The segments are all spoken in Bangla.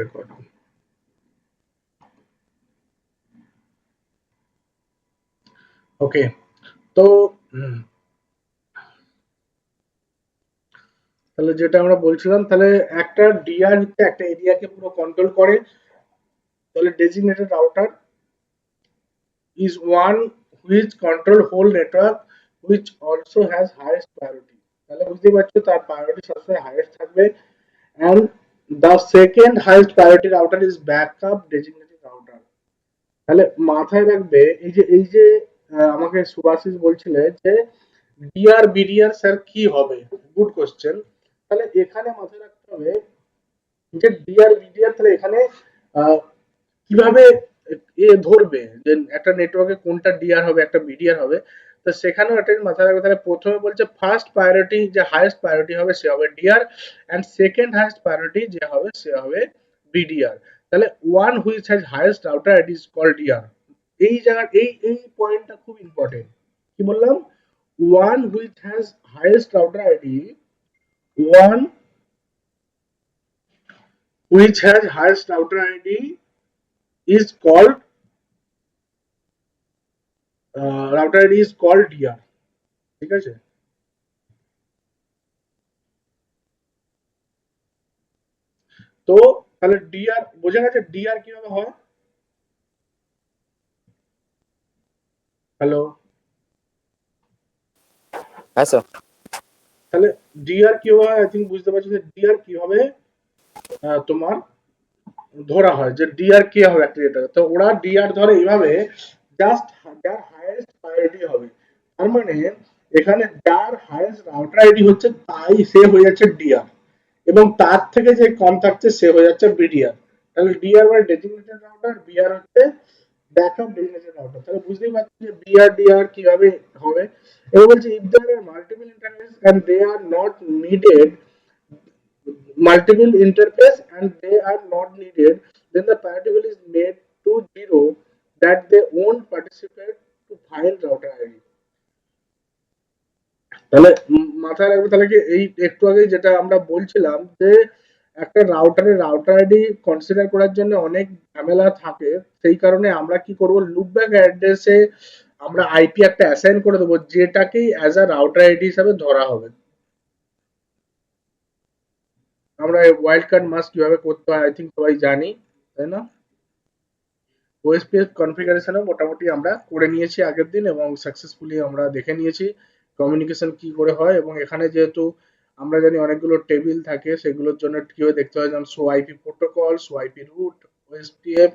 record. ওকে, তো তাহলে যেটা আমরা বলছিলাম, তাহলে একটা ডিআর হচ্ছে একটা এরিয়াকে পুরো কন্ট্রোল করে। তাহলে designated router is one which control whole network which also has highest priority। তাহলে বুঝতেই পারছো তার প্রায়োরিটি সবসময় হাইয়েস্ট থাকবে। and the second highest priority router is backup designated router। তাহলে মাথায় রাখবে এই যে আমাকে সুভাষিস বলছিলে যে ডিআর বিডিআর স্যার কি হবে, গুড কোশ্চেন। তাহলে এখানে মাথায় রাখতে হবে যে ডিআর বিডিআর, তাহলে এখানে আহ, কিভাবে ধরবে যে একটা নেটওয়ার্কে কোনটা ডিআর হবে একটা বিডিআর হবে। তো সেখানেও একটা মাথায় রাখবে। তাহলে প্রথমে বলছে ফার্স্ট প্রায়োরিটি যে হাইয়েস্ট প্রায়োরিটি হবে সে হবে DR, and second highest priority যে হবে সে হবে বিডিআর। তাহলে one which has highest router it is called DR. এই জায়গা এই পয়েন্টটা খুব ইম্পর্টেন্ট। কি বললাম? One which has highest router ID, one which has highest router ID is called router ID is called DR। ঠিক আছে? তো তাহলে DR বোঝা গেছে DR কিভাবে হয়? হ্যালো, হ্যাঁ স্যার। তাহলে DR কিভাবে হয়? আই থিঙ্ক বুঝতে পারছো যে DR কিভাবে তোমার ধরা হয় যে DR কি হবে অ্যাক্টিভেটর। তো ওরা DR ধরে এইভাবে, জাস্ট যার হাইয়েস্ট প্রায়োরিটি হবে। তার মানে এখানে যার হাইয়েস্ট রাউটার আইডি হচ্ছে তাই সে হয়ে যাচ্ছে ডিআর, এবং তার থেকে যে কম থাকছে সে হয়ে যাচ্ছে বিডিআর। তাহলে ডিআর মানে ডেজিগনেটেড রাউটার, বিআর হচ্ছে ব্যাকআপ ডেজিগনেটেড রাউটার। তাহলে বুঝতেই পারছি যে বিআর ডিআর কিভাবে হবে। এবার বলছে if there are multiple interface and they are not needed, multiple interface and they are not needed, then the priority value is made to zero, that they won't participate to find router ID। তাহলে মাথায় রাখবে। তাহলে কি এই একটু আগে যেটা আমরা বলছিলাম যে একটা রাউটার আইডি কনসিডার করার জন্য অনেক ঝামেলা থাকে। সেই কারণে আমরা কি করব, লুপব্যাক অ্যাড্রেসে আমরা আইপি একটা অ্যাসাইন করে দেবো যেটাকেই অ্যাজ আ রাউটার আইডি হিসাবে ধরা হবে। আমরা ওয়াইল্ড কার্ড মাস্ক কিভাবে করতে হয় আই থিঙ্ক সবাই জানি, তাই না? ওএসপিএফ কনফিগারেশনও মোটামুটি আমরা করে নিয়েছি আগের দিন, এবং সাকসেসফুলি আমরা দেখে নিয়েছি কমিউনিকেশন কি করে হয়। এবং এখানে যেহেতু আমরা জানি অনেকগুলো টেবিল থাকে, সেগুলোর জন্য কিভাবে দেখতে হয়, যেমন show IP protocol, show IP route, OSPF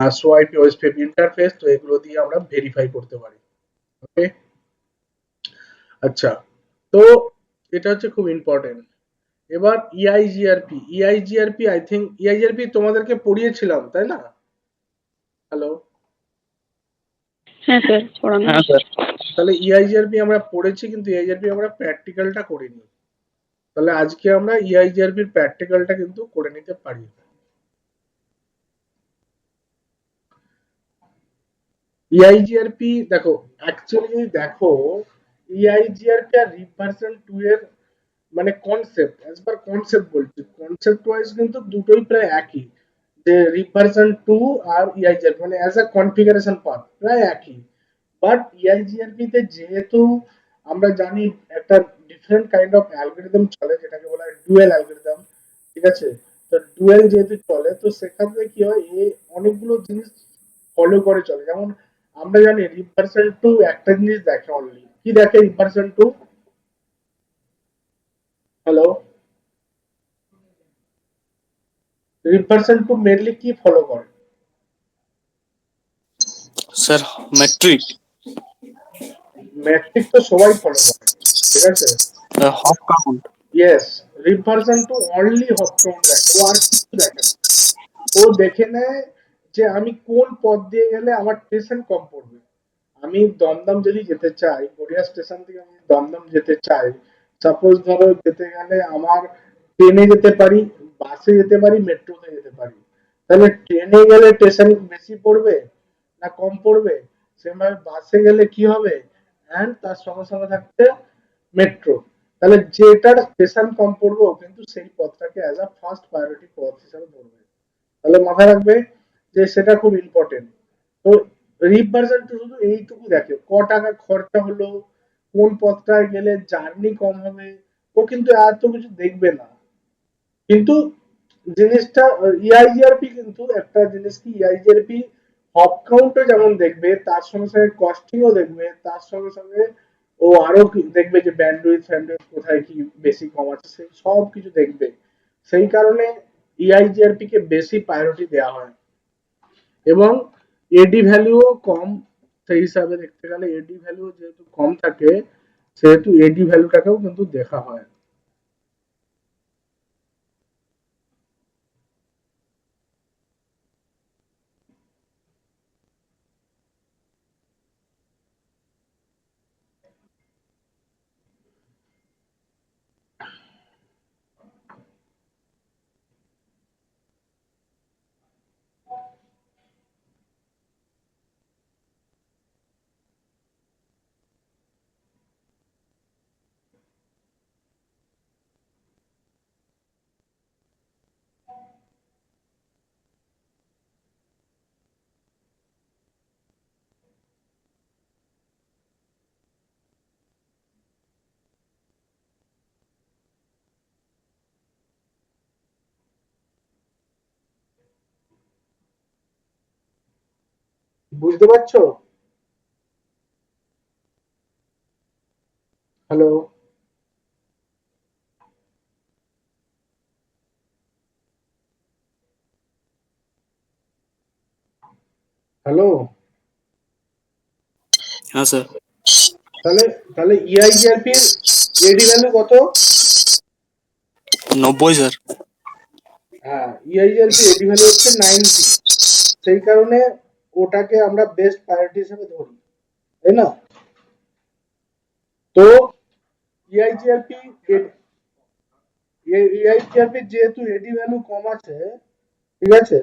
আর সো আইপি ওএসপিএফ ইন্টারফেস, তো এগুলো দিয়ে আমরা ভেরিফাই করতে পারি। ওকে, আচ্ছা, তো এটা হচ্ছে খুব ইম্পর্টেন্ট। এবার ইআইজিআরপি, ইআইজিআরপি আই থিঙ্ক ইআইজিআরপি তোমাদেরকে পড়িয়েছিলাম, তাই না? হ্যালো, হ্যাঁ স্যার, পড়ানো হয়েছে। তাহলে ইআইজিআরপি আমরা পড়েছি কিন্তু ইআইজিআরপি আমরা প্র্যাকটিক্যালটা করিনি। তাহলে আজকে আমরা ইআইজিআরপির প্র্যাকটিক্যালটা কিন্তু করে নিতে পারি। ইআইজিআরপি দেখো, অ্যাকচুয়ালি যদি দেখো ইআইজিআরপি আর রিপ ভার্সন 2 এর মানে কনসেপ্ট, অ্যাজ পার কনসেপ্ট বলছি, কনসেপ্ট ওয়াইজ কিন্তু দুটোই প্রায় একই। যে রিপ ভার্সন 2 আর ইআইজিআরপি মানে অ্যাজ আ কনফিগারেশন পাথ প্রায় একই। বাট ইআইজিআরপি তে যেহেতু আমরা জানি একটা ডিফারেন্ট কাইন্ড অফ অ্যালগরিদম চলে যেটাকে বলা হয় ডুয়েল অ্যালগরিদম। ঠিক আছে? তো ডুয়েল যেহেতু চলে তো সেক্ষেত্রে কি হয়, অনেকগুলো জিনিস ফলো করে চলে। যেমন আমরা জানি রিভার্সাল টু একটা জিনিস দেখে অনলি, কি দেখে reversal two? Hello, reversal two mainly কি ফলো করে? স্যার ম্যাট্রিক, ম্যাট্রিক তো সবাই ফলো করে, ঠিক আছে? Hop count. Yes, reversal two only hop count দেখে, ও আর কিছু দেখে না। ও দেখে নেয় যে আমি কোন পথ দিয়ে গেলে আমার স্টেশন কম পড়বে। আমি দমদম যদি যেতে চাই, গড়িয়া স্টেশন থেকে আমি দমদম যেতে চাই, সাপোজ ধরো যেতে গেলে আমার ট্রেনে যেতে পারি, বাসে যেতে পারি, মেট্রোতে যেতে পারি। তাহলে ট্রেনে গেলে স্টেশন বেশি পড়বে না কম পড়বে? সেভাবে বাসে গেলে কি হবে, অ্যান্ড তার সঙ্গে সঙ্গে থাকছে মেট্রো। তাহলে যেটার স্টেশন কম পড়বে ও কিন্তু সেই পথটাকে অ্যাজ আ ফার্স্ট প্রায়োরিটি পথ হিসাবে ধরবে। তাহলে মাথায় রাখবে যে সেটা খুব ইম্পর্টেন্ট। তো রিপ ভার্সনটা শুধু এইটুকু দেখে ক টাকা খরচা হলো, কোন পথটায় গেলে জার্নি কম হবে, ও কিন্তু এত কিছু দেখবে না। কিন্তু জিনিসটা ইআইজিআরপি কিন্তু একটা জিনিস কি, ইআইজিআরপি হপ কাউন্টও যেমন দেখবে, তার সঙ্গে সঙ্গে কস্টিংও দেখবে, তার সঙ্গে সঙ্গে ও আরো দেখবে যে ব্যান্ডউইথ ফ্যান্ডউইথ কোথায় কি বেশি কম আছে, সেই সব কিছু দেখবে। সেই কারণে ইআইজিআরপি কে বেশি প্রায়োরিটি দেওয়া হয়। এবং এডি ভ্যালুও কম, সেই হিসাবে দেখতে গেলে এডি ভ্যালু যেহেতু কম থাকে, সেহেতু এডি ভ্যালুটাকেও কিন্তু দেখা হয়। বুঝতে পারছো? হ্যালো? হ্যালো? হ্যাঁ স্যার। তাহলে তাহলে ইআইজিআরপির এডি ভ্যালু কত? 90 স্যার। হ্যাঁ, ইআইজিআরপি এডি ভ্যালু হচ্ছে 90। সেই কারণে ওটাকে আমরা বেস্ট প্রায়োরিটি হিসেবে ধরি, তাই না? তো ইআইজিআরপি ইআইজিআরপি যেহেতু এডি ভ্যালু কম আছে, ঠিক আছে,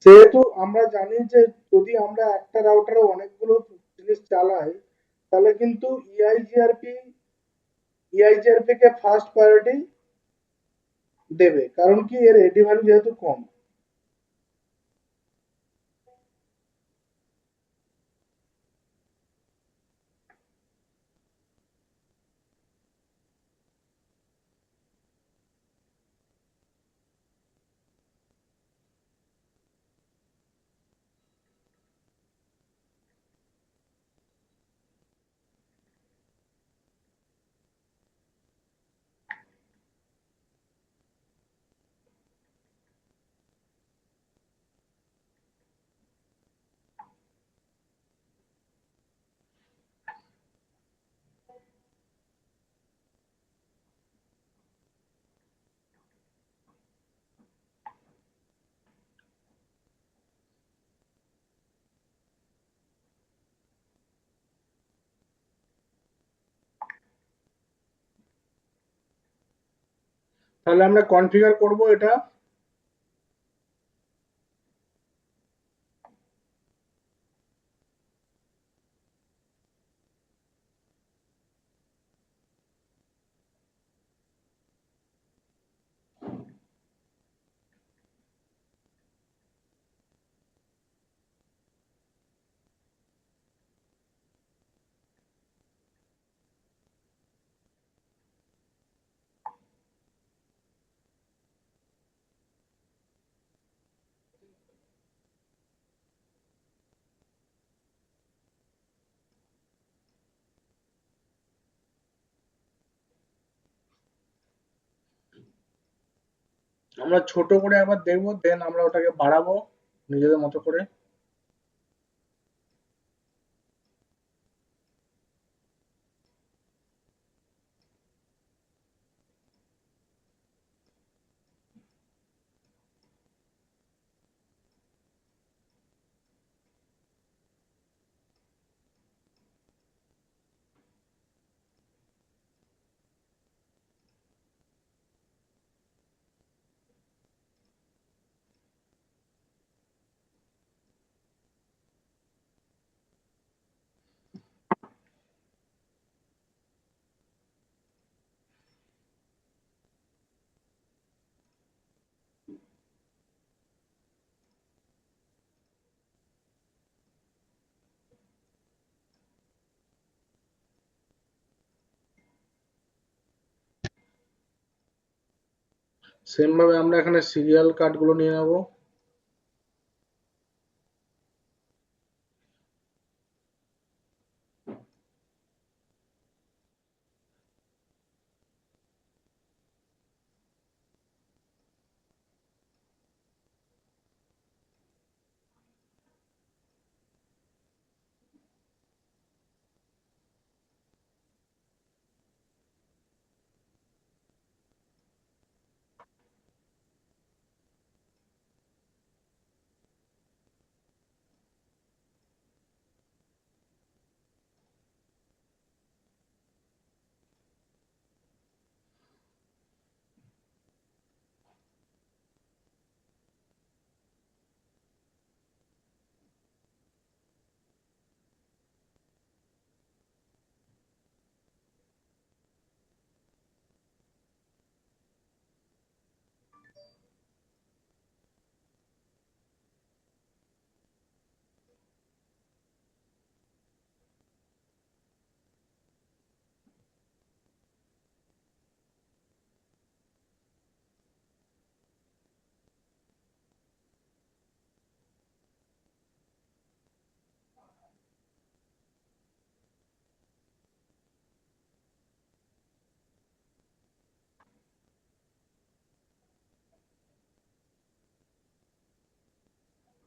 সেহেতু আমরা জানি যে যদি আমরা একটা রাউটারে অনেকগুলো জিনিস চালাই, তাহলে কিন্তু ইআইজিআরপি কে ফার্স্ট প্রায়োরিটি দেবে, কারণ কি এর এডি ভ্যালু যেহেতু কম। তাহলে আমরা কনফিগার করব এটা। আমরা ছোট করে একবার দেখবো, দেন আমরা ওটাকে বাড়াবো নিজেদের মতো করে। সেম ভাবে আমরা এখানে সিরিয়াল কার্ডগুলো নিয়ে নেব।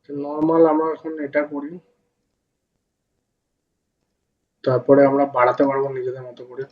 নর্মাল আমরা এখন এটা করি, তারপরে আমরা বাড়াতে পারবো নিজেদের মতো করে।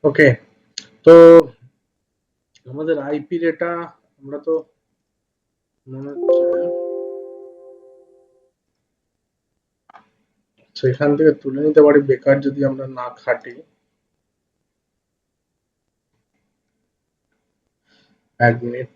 ওকে, তো আমাদের আইপি ডেটা আমরা তো মনে হচ্ছে সেখান থেকে তুলে নিতে পারি, বেকার যদি আমরা না খাটি। 1 মিনিট।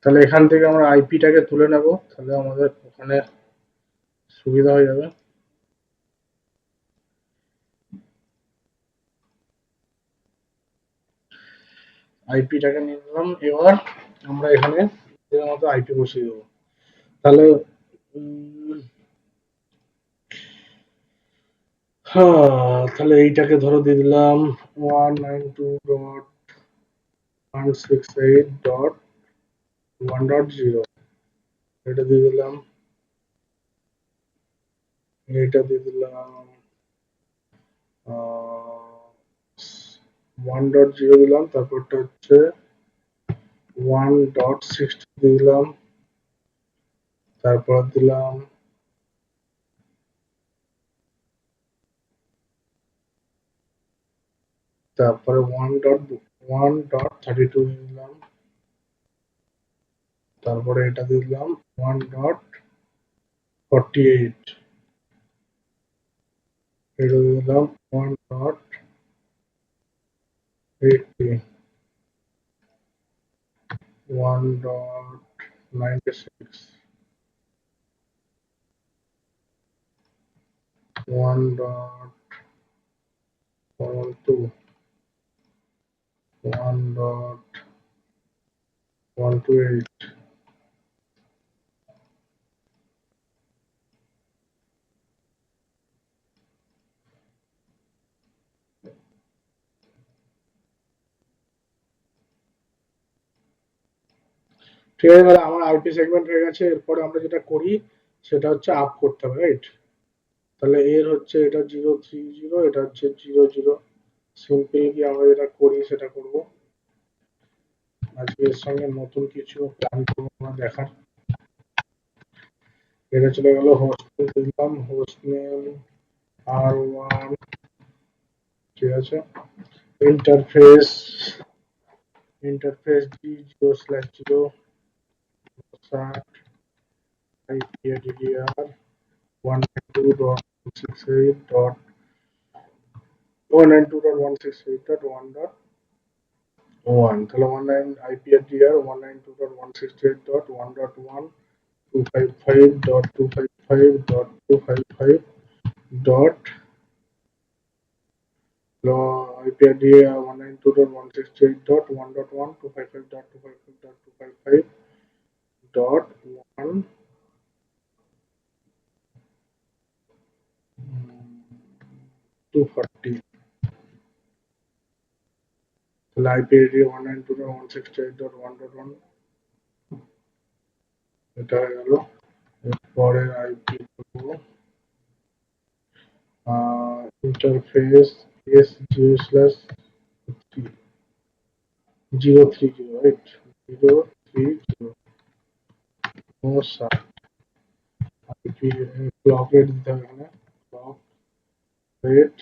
তাহলে এখান থেকে আমরা আইপিটাকে তুলে নেব, তাহলে আমাদের ওখানে সুবিধা হয়ে যাবে। আইপিটাকে নিয়ে নিলাম, এবার আমরা এখানে মতো আইপি বসিয়ে দেবো। তাহলে হ্যাঁ, তাহলে এইটাকে ধরো দিয়ে দিলাম 192.168.1.0, এটা দিয়ে দিলাম, এটা দিয়ে দিলাম 1.0 দিলাম, তারপরটা হচ্ছে 1.60 দিলাম, তারপর দিলাম তারপরে 1.32 দিলাম, তারপরে এটা দিলাম 1.48, এটা দিলাম 1.80, 1.96, 1.12, 1.128। ঠিক আছে, তাহলে আমার আইপি সেগমেন্ট হয়ে গেছে। এরপরে আমরা যেটা করি সেটা হচ্ছে আপ করতে হবে, রাইট? তাহলে এর হচ্ছে এটা 030, এটা হচ্ছে 00। সিম্পলি কি আমরা যেটা করি সেটা করব। আজকে এর সঙ্গে নতুন কিছু প্ল্যান করবো আমরা দেখার। এটা চলে গেল হোস্ট দিলাম, হোস্ট নেম R1, ঠিক আছে। Interface interface D0/0 start IPADDR 192.168.1.1, তাহলে 19 IPADDR 192.168.1.1 255.255.255 dot IPADDR 192.168.1.1 255.255.255 dot 1 240, তাহলে IPADDR 192.168.1.1 এটা হয়ে গেল। এরপরে আইপি করবো interface S0/030, right? 030 no sir IP clock rate দিতে হবে এখানে, ক্লক রেট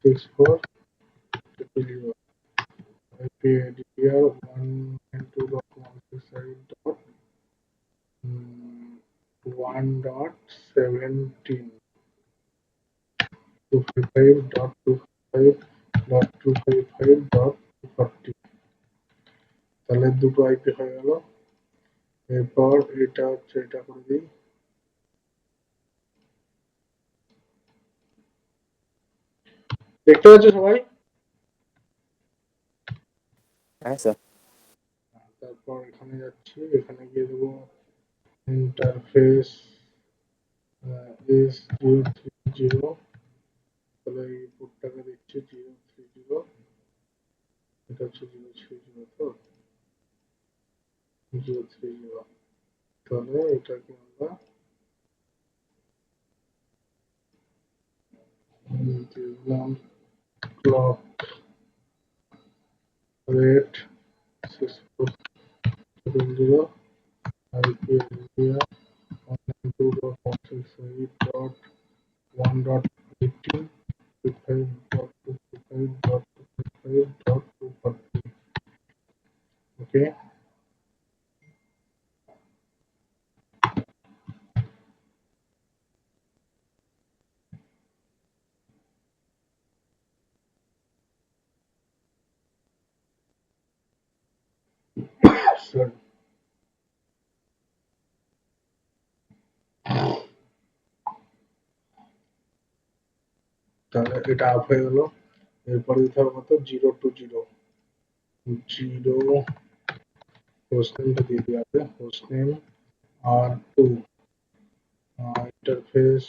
6400, আইপি এডিআর 192.168.1.17, 255.255.255.240, তাহলে দুটো আইপি হয়ে গেল। এরপর এটা হচ্ছে, এটা করে দিই। দেখতে পাচ্ছ সবাই? হ্যাঁ স্যার। তারপর এখানে যাচ্ছি, এখানে গিয়ে দেবো ইন্টারফেস S030, তাহলে এই পোর্টটাকে দিচ্ছি 030, এটা হচ্ছে 030, তো 030, তাহলে এটাকে আমরা দিলাম ক্লক রেট 6400, আইপি এরিয়া 192.168.1.18, 25.255.255.240, ওকে। Sorry. তাহলে এটা আপ হয়ে গেল। এরপরে দিতে হবে কত 0 to 0 হোস্টনেমটা দিয়ে দিই আগে হোস্টনেম R2 interface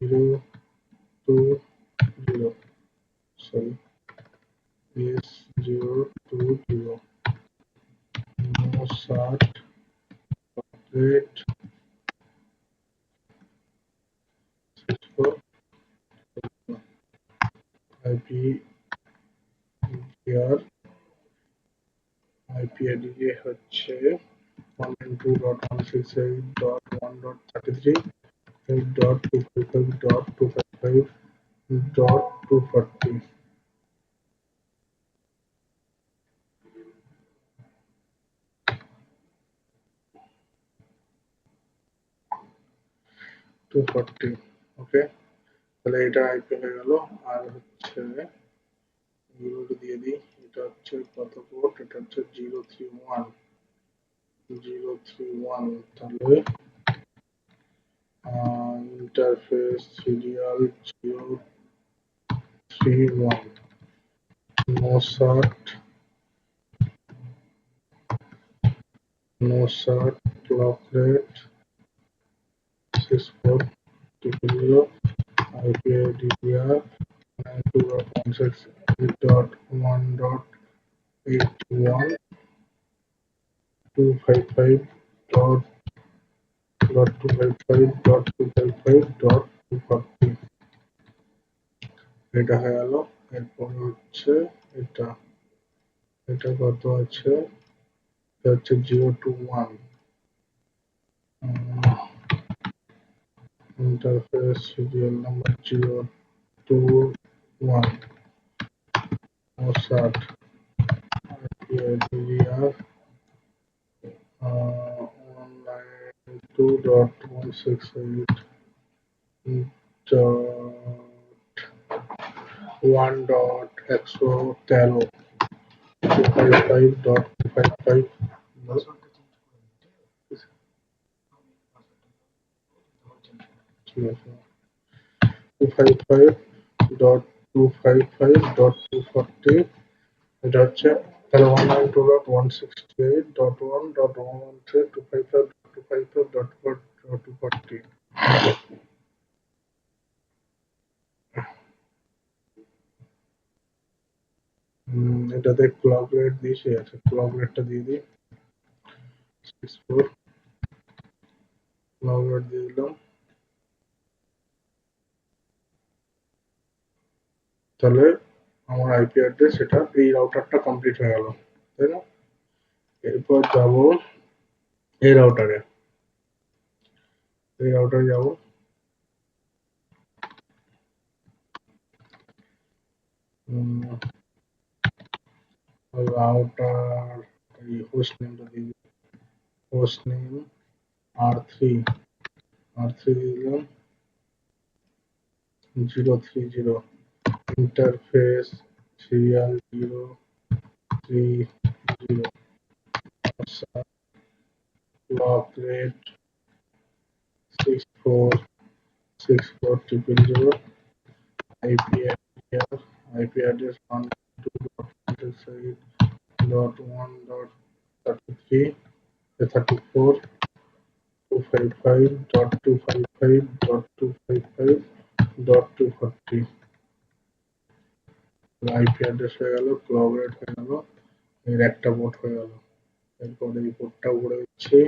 0 to 0 sorry S0 to 0 no start rate 64 IP here IP address হচ্ছে 192.168.1.33 8.255.255.240 240 ওকে তাহলে এটা আইপি হয়ে গেল আর হচ্ছে এগুলো দিয়ে দিই এটা হচ্ছে কত পোর্ট এটা হচ্ছে 031 তাহলে interface serial 031 no start clock rate 64 IP DDR 92.168.1.81 255.255.255.240 এটা হয়ে গেল এরপর হচ্ছে এটা এটা কত আছে এটা হচ্ছে 0 to 1 interface serial number 0 to 1 start DDR 192.168.1.1.13 255.255 255.255.240 এটা হচ্ছে তাহলে 192.168.1.113.255.255.240 এটাতে ক্লক রেট দিয়েছি আছে ক্লক রেটটা দিয়ে দিই 64 ক্লক রেট দিয়ে দিলাম তাহলে আমার আইপি অ্যাড্রেস এটা এই রাউটারটা কমপ্লিট হয়ে গেল তাই না এরপর যাব এই রাউটারে যাব রাউটার এই হোস্ট নেমটা দিয়ে দিই হোস্ট নেম R3 দিয়ে দিলাম 030 interface serial 030 clock rate 64 IP address 192.168.1.33 34 255.255.255.240 IP address হয়ে গেল ক্লক রেট হয়ে গেল এর একটা পোর্ট হয়ে গেল এরপর এই পোর্টটা উপরে দিচ্ছি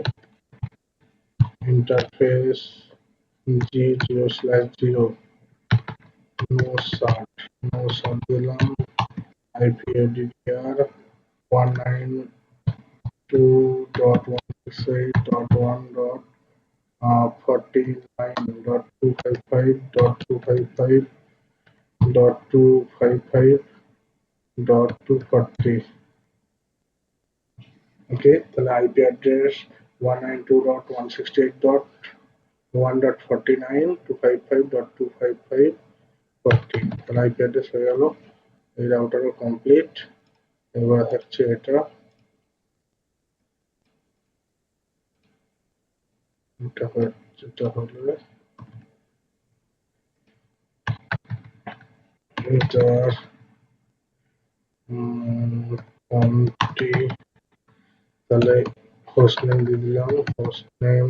ইন্টারফেস G0/0 no start দিলাম IP DDR 192.168.255.255.240 ওকে তাহলে আইপি অ্যাড্রেস 192.168.1.49.255.255.40 তাহলে আইপি অ্যাড্রেস হয়ে গেল এই রাউটারও কমপ্লিট এবার হচ্ছে এটা হলে enter conti তাহলে হোস্ট নেম দিয়ে দিলাম host name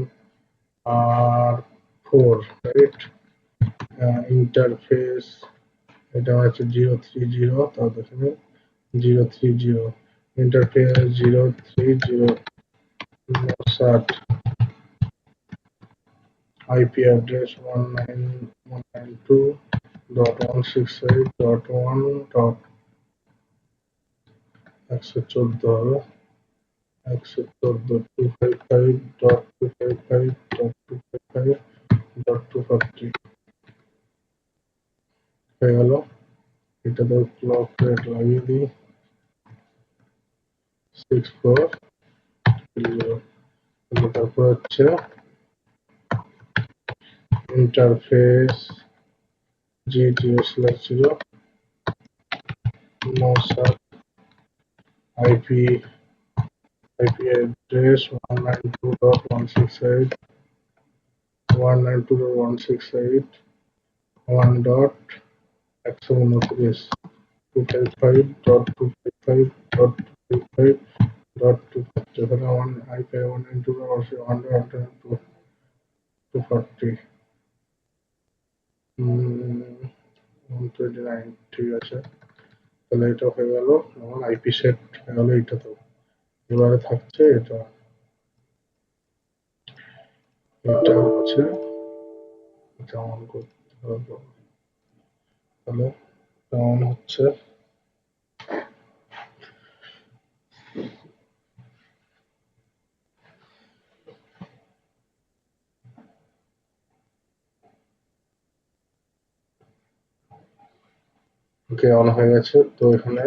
R4 right interface এটা হচ্ছে 030 তাহলে এখানে 030 ইন্টারফেস 030 60 IP address 192.168.1.114 হবে 114.255.255.255.240 হয়ে গেল এটা তো ক্লক রেট লাগিয়ে দিই 64 তারপর হচ্ছে ইন্টারফেস G0/0 মশার IP address 192.168 192.168 255.255.255.250 এখানে IP 192.168.240 129 ঠিক আছে তাহলে এটা হয়ে গেল আমার আইপি সেট হয়ে গেল এটা তো এবারে থাকছে এটা হচ্ছে এটা অন করতে হবে তাহলে অন হচ্ছে ওকে অন হয়ে গেছে তো এখানে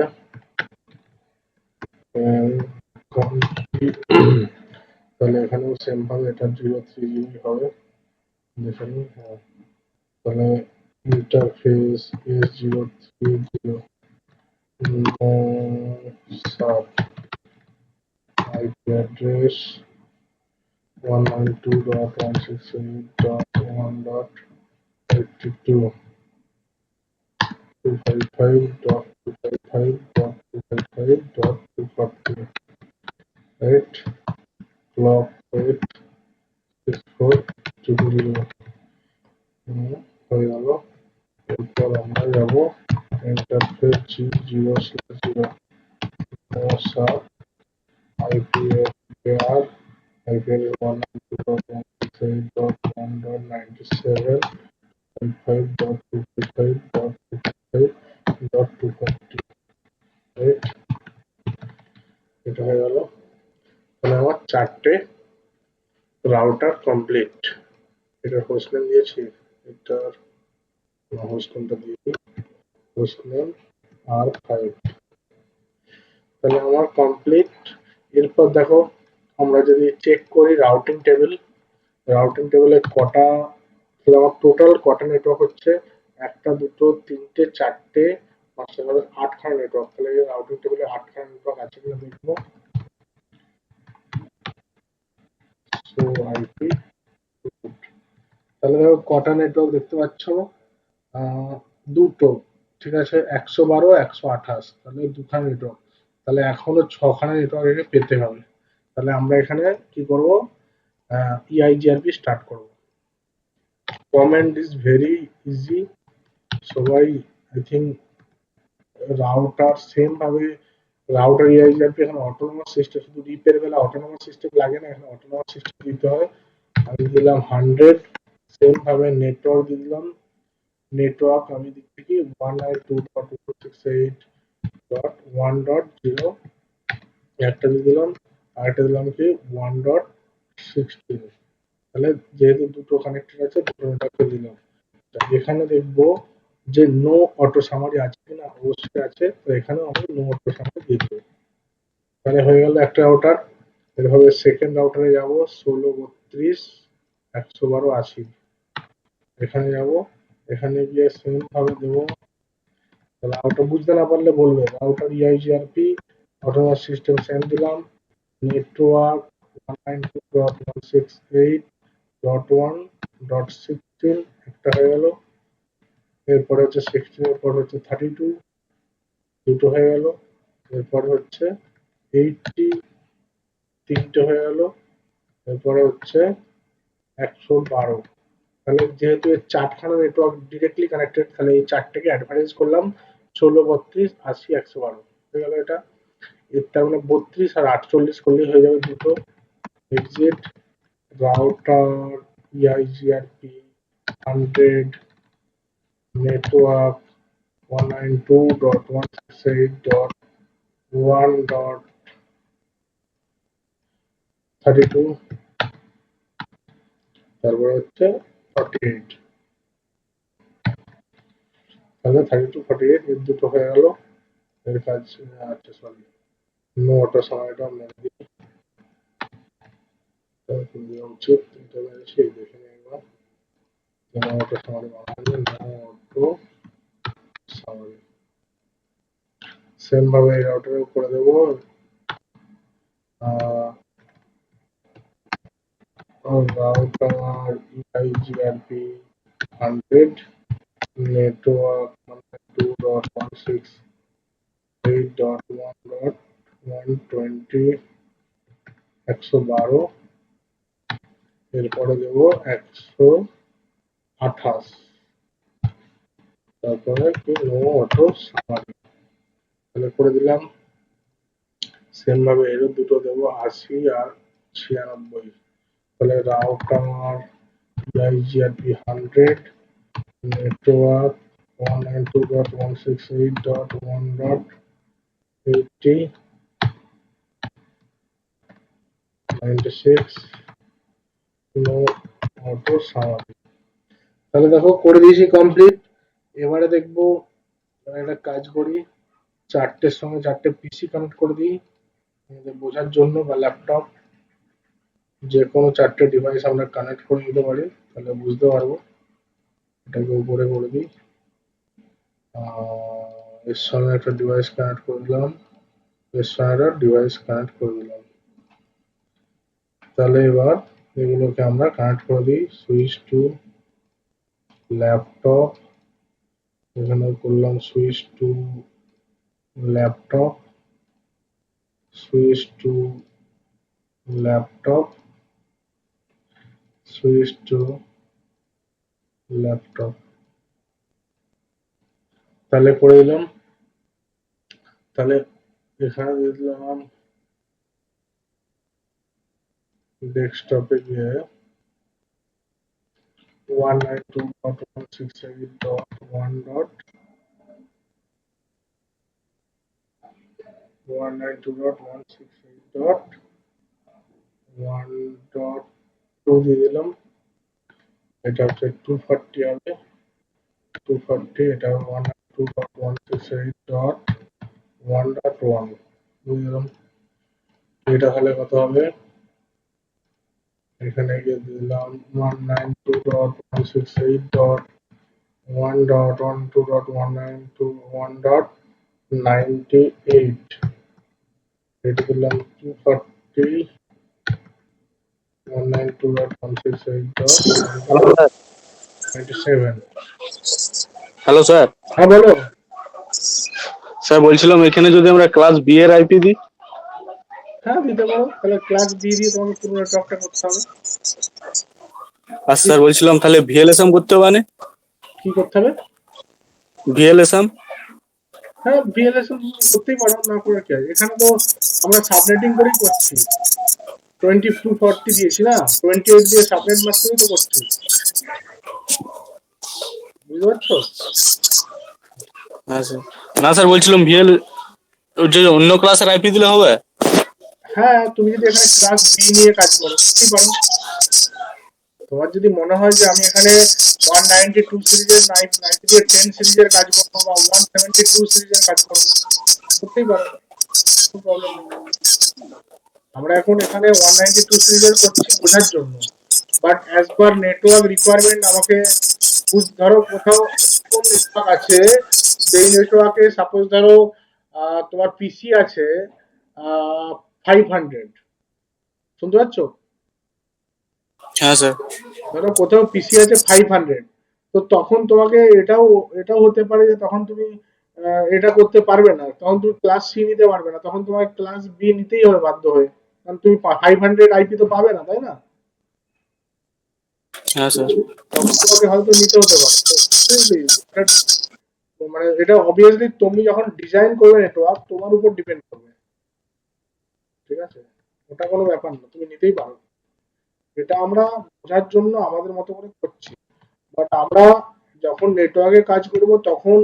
তাহলে এখানেও সেম ভাবে এটা 030 হবে এখানে হ্যাঁ তাহলে interface S030 sub IP address 192.168.1.82 255.255.255.240 right clock rate 6420 হয়ে গেল এরপর আমরা যাব interface G0/0 sub IP address IP address 192.168.1.97 5.255.255.240 right এটা হয়ে গেল তাহলে আমার চারটে রাউটার কমপ্লিট এটা হোস্ট নেম দিয়েছি এটার হোস্ট নেমটা দিয়ে দিই হোস্ট নেম R5 তাহলে আমার কমপ্লিট এরপর দেখো আমরা যদি চেক করি রাউটিং টেবিলে কটা তাহলে আমার টোটাল কটা নেটওয়ার্ক হচ্ছে একটা দুটো তিনটে চারটে পাঁচটা ছটা আটখানা নেটওয়ার্ক তাহলে রাউটিং টেবিলে আটখানা নেটওয়ার্ক আছে কিনা দেখবো সো আইপি তাহলে দেখো কটা নেটওয়ার্ক দেখতে পাচ্ছ দুটো ঠিক আছে 112 128 তাহলে দুখানা নেটওয়ার্ক তাহলে এখনো ছখানা নেটওয়ার্ক এখানে পেতে হবে তাহলে আমরা এখানে কি করব EIGRP স্টার্ট করব কমান্ড ইজ ভেরি ইজি সবাই আই থিঙ্ক রাউটার সেম ভাবে রাউটার EIGRP এখানে অটোনোমাস সিস্টেম শুধু রিপেয়ার বেলা অটোনোমাস সিস্টেম লাগে না এখানে অটোনোমাস সিস্টেম দিতে হয় আমি দিলাম 100 সেম ভাবে নেটওয়ার্ক দিলাম নেটওয়ার্ক আমি দিচ্ছি কি 192.168.1.0 একটা দিয়ে দিলাম আর একটা দিলাম কি 1.16 তাহলে যেহেতু দুটো কানেক্টেড আছে দুটো নেটওয়ার্কে দিলাম এখানে দেখবো যে নো অটো সামারি আছে কিনা অবশ্যই আছে তো এখানে আমি নো অটো সামারি দিয়ে দেবো তাহলে হয়ে গেল একটা রাউটার এভাবে সেকেন্ড রাউটারে যাব 1632.112.80 এখানে যাব এখানে গিয়ে সেম ভাবে দেবো রাউটার বুঝতে না পারলে বলবে router EIGRP autonomous system same দিলাম নেটওয়ার্ক 192.168.1.16 একটা হয়ে গেল এরপরে হচ্ছে 16 এর পর হচ্ছে 32 দুটো হয়ে গেল। এরপরে হচ্ছে 80 তিনটে হয়ে গেল। এরপরে হচ্ছে 112। তাহলে যেহেতু এর চারখানা নেটওয়ার্ক ডিরেক্টলি কানেক্টেড, তাহলে এই চারটাকে অ্যাডভারেজ করলাম 16, 32, 80, 112 হয়ে গেল এটা। এর তার মানে 32 আর 48 করলেই হয়ে যাবে দুটো। এক্সিট রাউটার EIGRP 100 নেটওয়ার্ক 192.168.1.32 তারপরে হচ্ছে 48। তাহলে 32, 48 এর দুটো হয়ে গেল। এর কাজ আচ্ছা সরি, নো অটো সময়টা মেরে দিই। দেওয়া উচিত এটা মেরেছি, দেখে নিই একবার। নো অটো সামারি বানানো, নো অটো সামারি সেম ভাবে এই রাউটারেও করে দেবো। Router EIGRP 100 network 192.168.1.120 112। এরপরে দেবো 128। তারপরে কি নো অটো সামারি তাহলে করে দিলাম। সেম ভাবে এরও দুটো দেবো 80 আর 96। তাহলে router EIGRP 100 network 192.168.1.80 96 no auto summary. তাহলে দেখো করে দিয়েছি কমপ্লিট। এবারে দেখবো একটা কাজ করি, চারটের সঙ্গে চারটে পিসি কানেক্ট করে দিই বোঝার জন্য, বা ল্যাপটপ যে কোনো চারটে ডিভাইস আমরা কানেক্ট করে নিতে পারি, তাহলে বুঝতে পারবো। এটাকে উপরে করে দিই। এর সঙ্গে একটা ডিভাইস কানেক্ট করে দিলাম, এর সঙ্গে একটা ডিভাইস কানেক্ট করে দিলাম। তাহলে এবার এগুলোকে আমরা কানেক্ট করে দিই। সুইচ টু ল্যাপটপ, এখানে করলাম switch to laptop, switch to laptop, switch to laptop. তাহলে করে দিলাম। তাহলে এখানে দিয়ে দিলাম ডেস্কটপে গিয়ে 192.168.1.2 দিয়ে দিলাম। এটা হচ্ছে 240 হবে, 240। এটা 192.168.1.1 বুঝলাম। এটা হলে কত হবে, এখানে গিয়ে দিলাম 192.168.1.192.1.98। এটা দিলাম 240 হ্যালো স্যার। 192.168.1.97। Hello sir. হ্যাঁ বলো। স্যার বলছিলাম এখানে যদি আমরা ক্লাস বি এর আইপি দিই। হ্যাঁ দিতে পারো, তাহলে ক্লাস বি দিয়ে তোমাকে পুরো নেটওয়ার্কটা করতে হবে। আর স্যার বলছিলাম তাহলে ভিএলএসএম করতে হবে মানে কি করতে হবে? ভিএলএসএম। হ্যাঁ ভিএলএসএম করতেই পারো, না করে কি আছে, এখানে তো আমরা সাবনেটিং করেই করছি। 2240 দিয়েছি না, 28 দিয়ে সাবনেট ম্যাচ করেই তো করছি, বুঝতে পারছো? হ্যাঁ স্যার। না স্যার বলছিলাম ভিএল যে অন্য ক্লাসের আইপি দিলে হবে। হ্যাঁ তুমি যদি এখানে ক্লাস বি নিয়ে কাজ করো করতেই পারো। তোমার যদি মনে হয় যে আমি এখানে 192 সিরিজের 10 সিরিজের কাজ করবো, বা 172 সিরিজের কাজ করবো, করতেই পারো, কোনো প্রবলেম নেই। আমরা এখন এখানে 192 সিরিজের করছি বোঝার জন্য, but as per network requirement আমাকে ধরো কোথাও এরকম নেটওয়ার্ক আছে যেই নেটওয়ার্কে সাপোজ ধরো তোমার পিসি আছে 500, শুনতে পাচ্ছ? হ্যাঁ স্যার। ধরো কোথাও পিসি আছে 500, তো তখন তোমাকে এটাও হতে পারে যে তখন তুমি এটা করতে পারবে না, তখন তুমি ক্লাস সি নিতে পারবে না, তখন তোমার ক্লাস বি নিতেই হবে বাধ্য হয়ে, কারণ তুমি 500 আইপি তো পাবে না, তাই না? হ্যাঁ তো স্যার। তখন তোমাকে হয়তো নিতে হতে পারে। তো বুঝলি, এটা মানে এটা অবভিয়াসলি তুমি যখন ডিজাইন করবে নেটওয়ার্ক তোমার উপর ডিপেন্ড করবে, ঠিক আছে? ওটা কোনো ব্যাপার না, তুমি নিতেই পারো। এটা আমরা বোঝার জন্য আমাদের মতো করে করছি, বাট আমরা যখন নেটওয়ার্কে কাজ করব তখন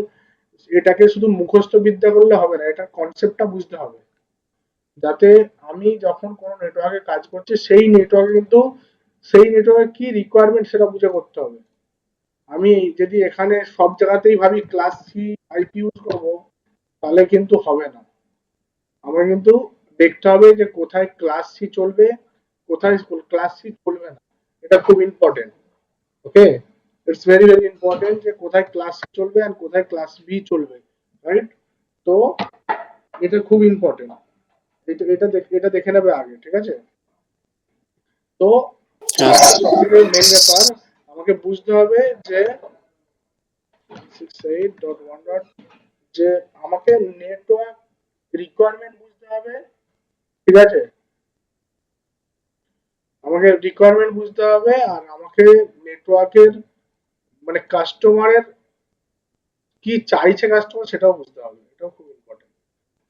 এটাকে শুধু মুখস্থ বিদ্যা করলে হবে না, এটার কনসেপ্টটা বুঝতে হবে, যাতে আমি যখন কোনো নেটওয়ার্কে কাজ করছি সেই নেটওয়ার্কে কিন্তু সেই নেটওয়ার্কে কি রিকোয়ারমেন্ট সেটা বুঝে করতে হবে। আমি যদি এখানে সব জায়গাতেই ভাবি ক্লাস সি আইপি ইউজ করবো, তাহলে কিন্তু হবে না। আমার কিন্তু দেখতে হবে যে কোথায় ক্লাস সি চলবে, কোথায় ক্লাস সি চলবে না। এটা খুব important. Okay, it's very very important যে কোথায় ক্লাস সি চলবে আর কোথায় ক্লাস বি চলবে, রাইট? তো এটা খুব ইম্পর্টেন্ট, এটা দেখে নেবে আগে, ঠিক আছে? তো হ্যাঁ যেটা স্যার। সব থেকে মেন ব্যাপার, আমাকে বুঝতে হবে যে 68.1 যে আমাকে নেটওয়ার্ক রিকোয়ারমেন্ট বুঝতে হবে, ঠিক আছে? আমাকে রিকোয়ারমেন্ট বুঝতে হবে আর আমাকে নেটওয়ার্কের মানে কাস্টমারের কি চাইছে কাস্টমার সেটাও বুঝতে হবে, এটাও খুব ইম্পর্টেন্ট।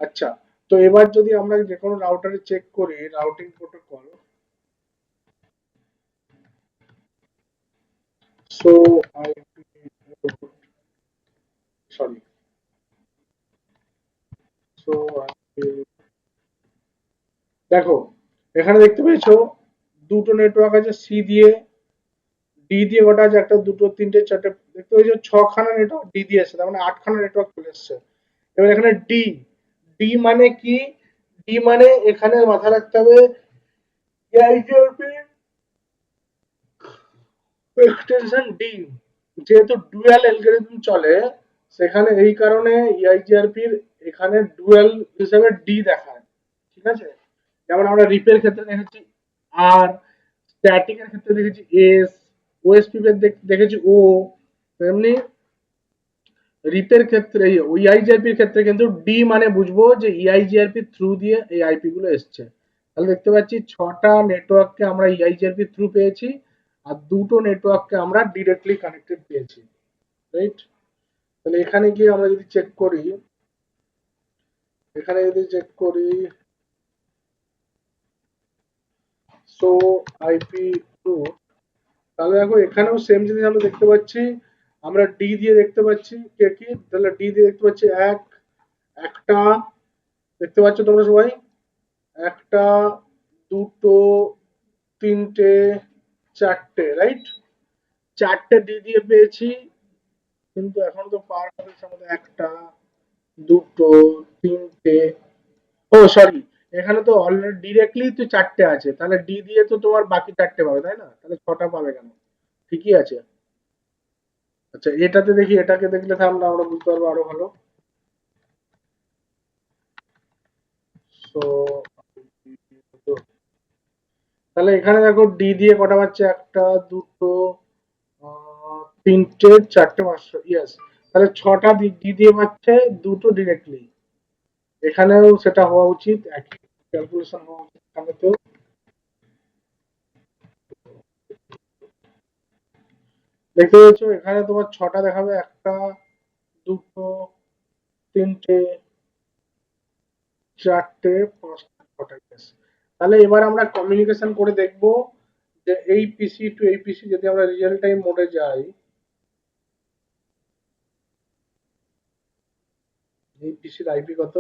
আচ্ছা, তো এবার যদি আমরা যে কোনো রাউটারে চেক করি routing protocol, so I sorry so দেখো, এখানে দেখতে পেয়েছো দুটো নেটওয়ার্ক আছে, সি দিয়ে ডি দিয়ে কটা আছে, একটা দুটো তিনটে চারটে, দেখতে পেয়েছো ছখানা নেটওয়ার্ক ডি দিয়ে এসছে, তার মানে আটখানা নেটওয়ার্ক চলে এসছে। এবার এখানে ডি, ডি মানে কি? ডি মানে এখানে মাথায় রাখতে হবে আইজিআরপি এক্সটেনশন ডি, যেহেতু ডুয়াল অ্যালগরিদম চলে সেখানে এই কারণে ইআইজিআরপির এখানে ডুয়াল হিসেবে ডি দেখায়, ঠিক আছে? যেমন আমরা রিপের ক্ষেত্রে দেখেছি আর, স্ট্যাটিক এর ক্ষেত্রে দেখেছি এস, ওএসপি এর দেখেছি ও, তেমনি রিপের ক্ষেত্রে ইআইজিআরপির ক্ষেত্রে কিন্তু ডি মানে বুঝবো যে ইআইজিআরপি থ্রু দিয়ে এই আইপি গুলো এসছে। তাহলে দেখতে পাচ্ছি ছটা নেটওয়ার্ককে আমরা ইআইজিআরপি থ্রু পেয়েছি আর দুটো নেটওয়ার্ককে আমরা ডিরেক্টলি কানেক্টেড পেয়েছি, রাইট? তাহলে এখানে গিয়ে আমরা যদি চেক করি, এখানে যদি চেক করি সো আইপি টু, তাহলে দেখো এখানেও সেম জিনিস আমরা দেখতে পাচ্ছি, আমরা ডি দিয়ে দেখতে পাচ্ছি কে কি, তাহলে ডি দিয়ে দেখতে পাচ্ছি একটা, দেখতে পাচ্ছ তোমরা সবাই, একটা, দুটো, তিনটে, চারটে, রাইট? চারটে ডি দিয়ে পেয়েছি, কিন্তু এখন তো পাওয়ার হবে আমাদের একটা, দুটো, তিনটে, ও সরি, এখানে তো অলরেডি ডিরেক্টলি তো চারটে আছে, তাহলে ডি দিয়ে তো তোমার বাকি চারটে পাবে, তাই না? তাহলে ছটা পাবে কেন? ঠিকই আছে। আচ্ছা, এটাতে দেখি, এটাকে দেখলে তাহলে আমরা বুঝতে পারবো আরো ভালো। সো তাহলে এখানে দেখো ডি দিয়ে কটা পাচ্ছে, একটা, দুটো, তিনটে, চারটে, পাঁচটা, ইয়েস। তাহলে ছটা ডি দিয়ে পাচ্ছে, দুটো ডিরেক্টলি। এখানেও সেটা হওয়া উচিত, একই ক্যালকুলেশন হওয়া উচিত এখানেতেও। দেখতে পাচ্ছ এখানে তোমার ছটা দেখাবে, একটা, দুটো, তিনটে, চারটে, পাঁচটা, ছটা, yes। তাহলে এবার আমরা কমিউনিকেশন করে দেখব যে এই পিসি টু এই পিসি যদি আমরা রিয়েল টাইম মোডে যাই, এই পিসির আইপি কত,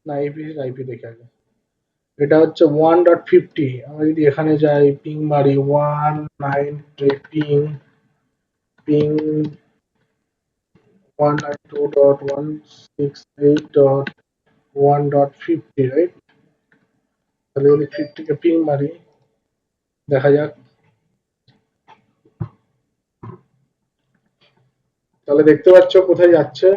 না এই পিসির আইপি দেখে আগে, এটা হচ্ছে 1.50, আমরা যদি এখানে যাই পিং মারি 192, পিং পিং 192.168.1.50, রাইট? তাহলে যদি 50 কে পিং মারি, দেখা যাক, তাহলে দেখতে পাচ্ছ কোথায় যাচ্ছে।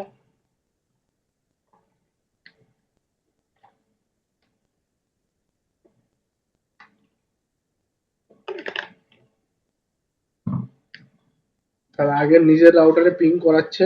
তার আগে নিজের রাউটারে পিং করাচ্ছে।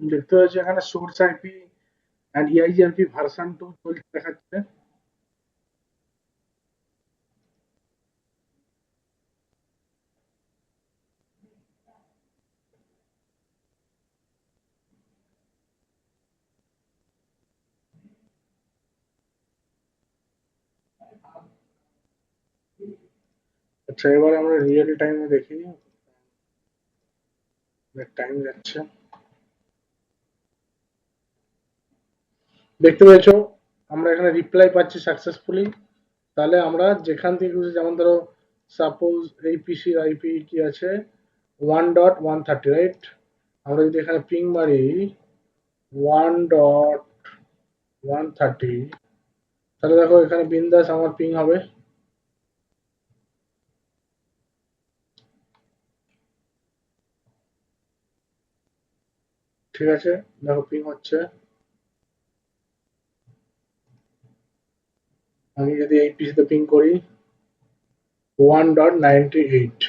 দেখতে পাচ্ছি এখানে source IP and EIGRP version 2 চলছে দেখাচ্ছে। আচ্ছা, এবার আমরা রিয়েল টাইমে দেখি, টাইম যাচ্ছে। দেখতে পেয়েছো আমরা এখানে রিপ্লাই পাচ্ছি সাকসেসফুলি। তাহলে আমরা যেখান থেকে খুশি, যেমন ধরো সাপোজ এই পিসির আইপি কি আছে 1.130, রাইট? আমরা যদি এখানে পিং মারি 1.130, তাহলে দেখো এখানে বিন্দাস আমার পিং হবে। ঠিক আছে, দেখো পিং হচ্ছে। আমি যদি এই পিসিতে পিং করি 1.98,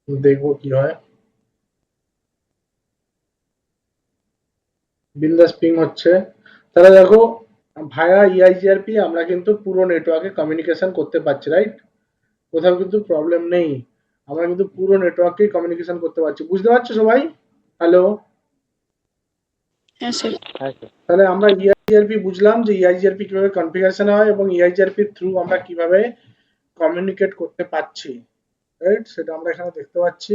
দেখবো কি হয়। বিন্দাস পিং হচ্ছে। তাহলে দেখো ভায়া EIGRP আমরা কিন্তু পুরো নেটওয়ার্কে কমিউনিকেশন করতে পারছি, রাইট? কোথাও কিন্তু প্রবলেম নেই। আমরা কিন্তু পুরো নেটওয়ার্কেই কমিউনিকেশন করতে পারছি। বুঝতে পারছো সবাই? হ্যালো? হ্যাঁ স্যার। তাহলে আমরা EIGRP বুঝলাম যে EIGRP কিভাবে কনফিগারেশন হয় এবং EIGRP থ্রু আমরা কিভাবে কমিউনিকেট করতে পারছি, রাইট? সেটা আমরা এখানে দেখতে পাচ্ছি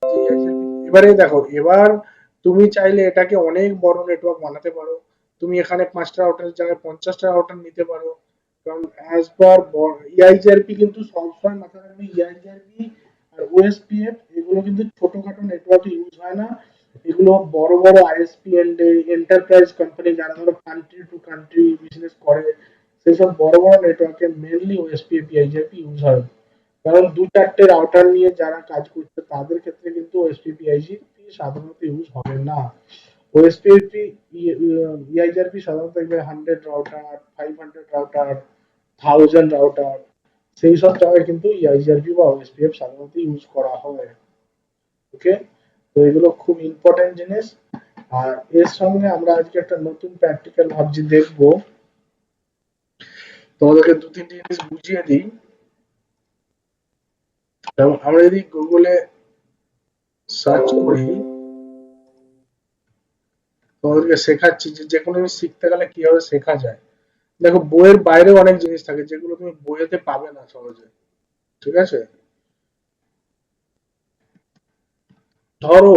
যে EIGRP। এবারে দেখো, এবার তুমি চাইলে এটাকে অনেক বড় নেটওয়ার্ক বানাতে পারো। তুমি এখানে 5টা রাউটারের জায়গায় 50টা রাউটার নিতে পারো। কারণ অ্যাজ পার EIGRP কিন্তু সবসময় মাথায় রাখবে, EIGRP আর OSPF এগুলো কিন্তু ছোটখাটো নেটওয়ার্কে ইউজ হয় না। এগুলো বড় বড় ISP এন্ড এন্টারপ্রাইজ কোম্পানি যারা ধরো কান্ট্রি টু কান্ট্রি বিজনেস করে, সেসব বড় বড় নেটওয়ার্কে মেনলি OSPF EIGRP ইউজ হয়। কারণ 2-4টে রাউটার নিয়ে যারা কাজ করছে তাদের ক্ষেত্রে কিন্তু OSPF EIGRP সাধারণত ইউজ হবে না। OSPF EIGRP সাধারণত 100 রাউটার, 500 রাউটার, 1000 রাউটার, সেই সব জায়গায় কিন্তু EIGRP বা OSPF সাধারণত ইউজ করা হয়। ওকে, তো এগুলো খুব ইম্পর্টেন্ট জিনিস। আর এর সঙ্গে আমরা আজকে একটা নতুন প্র্যাকটিক্যাল ভাবছি দেখবো। তোমাদেরকে 2-3টে জিনিস বুঝিয়ে দিই। যেমন আমরা যদি গুগলে সার্চ করি, তোমাদেরকে শেখাচ্ছি যে যেকোনো জিনিস শিখতে গেলে কিভাবে শেখা যায়। দেখো, বইয়ের বাইরেও অনেক জিনিস থাকে যেগুলো তুমি বইয়েতে পাবে না সহজে। ঠিক আছে? ধরো